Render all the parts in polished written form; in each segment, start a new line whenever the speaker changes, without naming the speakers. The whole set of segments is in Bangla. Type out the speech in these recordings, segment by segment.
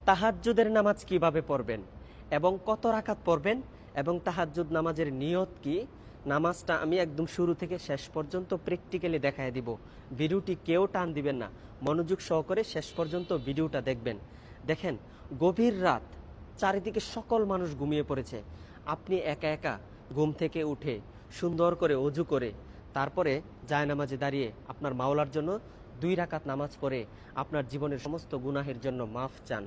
তাহাজ্জুদের নামাজ কিভাবে পড়বেন এবং কত রাকাত পড়বেন এবং তাহাজ্জুদ নামাজের নিয়ত কি, নামাজটা আমি একদম শুরু থেকে শেষ পর্যন্ত প্র্যাকটিক্যালি দেখায় দিব। ভিডিওটি কেউ টান দিবেন না, মনোযোগ সহকারে শেষ পর্যন্ত ভিডিওটা দেখবেন। দেখেন, গভীর রাত, চারিদিকে সকল মানুষ ঘুমিয়ে পড়েছে, আপনি একা একা ঘুম থেকে উঠে সুন্দর করে অজু করে তারপরে জায়নামাজে দাঁড়িয়ে আপনার মাওলার জন্য 2 রাকাত নামাজ পড়ে আপনার জীবনের সমস্ত গুনাহের জন্য মাফ চান।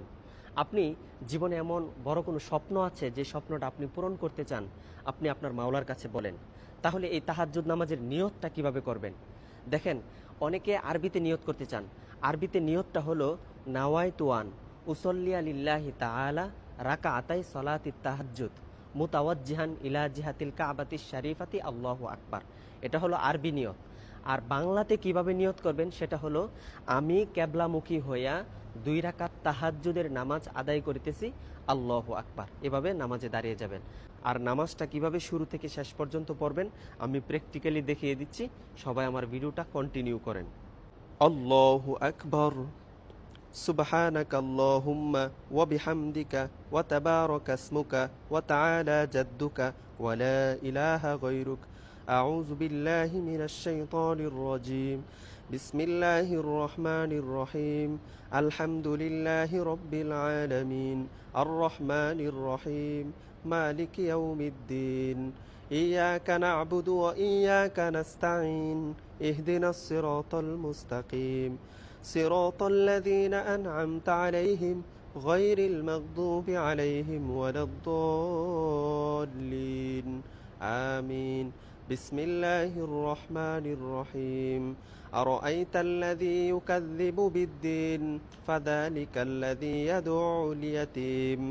আপনি জীবনে এমন বড় কোনো স্বপ্ন আছে যে স্বপ্নটা আপনি পূরণ করতে চান, আপনি আপনার মাওলার কাছে বলেন। তাহলে এই তাহাজ্জুদ নামাজের নিয়তটা কিভাবে করবেন? দেখেন, অনেকে আরবিতে নিয়ত করতে চান। আরবিতে নিয়তটা হলো নাওয়াইতুয়ান উসল্লিয়া লিল্লাহি তাআলা রাকাআতাই সলাতি তাহাজ্জুদ মুতাওয়াজ্জিহান ইলা জিহাতিল কাবাতিশ শরীফাতি আল্লাহু আকবার। এটা হলো আরবি নিয়ত। আর বাংলাতে কিভাবে নিয়ত করবেন সেটা হলো, আমি কেবলামুখী হইয়া 2 রাকাত তাহাজ্জুদের নামাজ আদায় করিতেছি, আল্লাহু আকবার, এভাবে নামাজে দাঁড়িয়ে যাবেন। আর নামাজটা কিভাবে শুরু থেকে শেষ পর্যন্ত পড়বেন আমি প্র্যাকটিক্যালি দেখিয়ে দিচ্ছি, সবাই আমার ভিডিওটা কন্টিনিউ করেন। আল্লাহু আকবার, সুবহানাকা আল্লাহুম্মা ওয়া বিহামদিকা ওয়া তাবারাকা ইসমুকা ওয়া তাআলা জাদ্দুকা ওয়া লা ইলাহা গায়রুক। আউযু বিল্লাহি মিনাশ শাইতানির রাজীম। বিসমিল্লাহির রহমানির রহিম। আলহামদুলিল্লাহি রাব্বিল আলামিন। আর রহমানির রহিম। মালিকি ইয়াউমিদ্দিন। ইয়াকা না'বুদু ওয়া ইয়াকা নাস্তাঈন। ইহদিনাস সিরাতাল মুস্তাকিম। صراط الذين أنعمت عليهم غير المغضوب عليهم ولا الضالين آمين. بسم الله الرحمن الرحيم. أرأيت الذي يكذب بالدين فذلك الذي يدعو اليتيم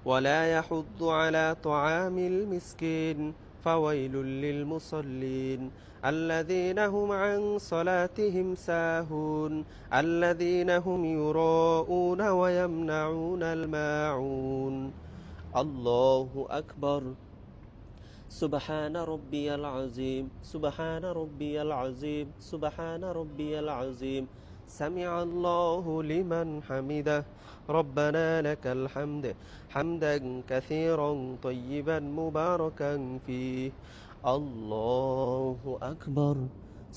ولا يحض على طعام المسكين فويل للمصلين الذين هم عن صلاتهم ساهون الذين هم يراءون ويمنعون الماعون. الله أكبر. سبحان ربي العظيم سبحان ربي العظيم سبحان ربي العظيم. سمع الله لمن حمده ربنا لك الحمد حمدا كثيرا طيبا مباركا فيه. الله أكبر.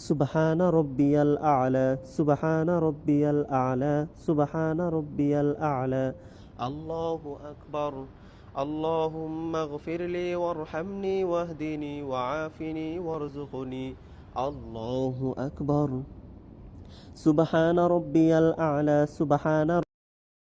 سبحان ربي الأعلى سبحان ربي الأعلى سبحان ربي الأعلى. الله أكبر. اللهم اغفر لي وارحمني واهدني وعافني وارزقني. الله أكبر. سبحان ربي الأعلى سبحان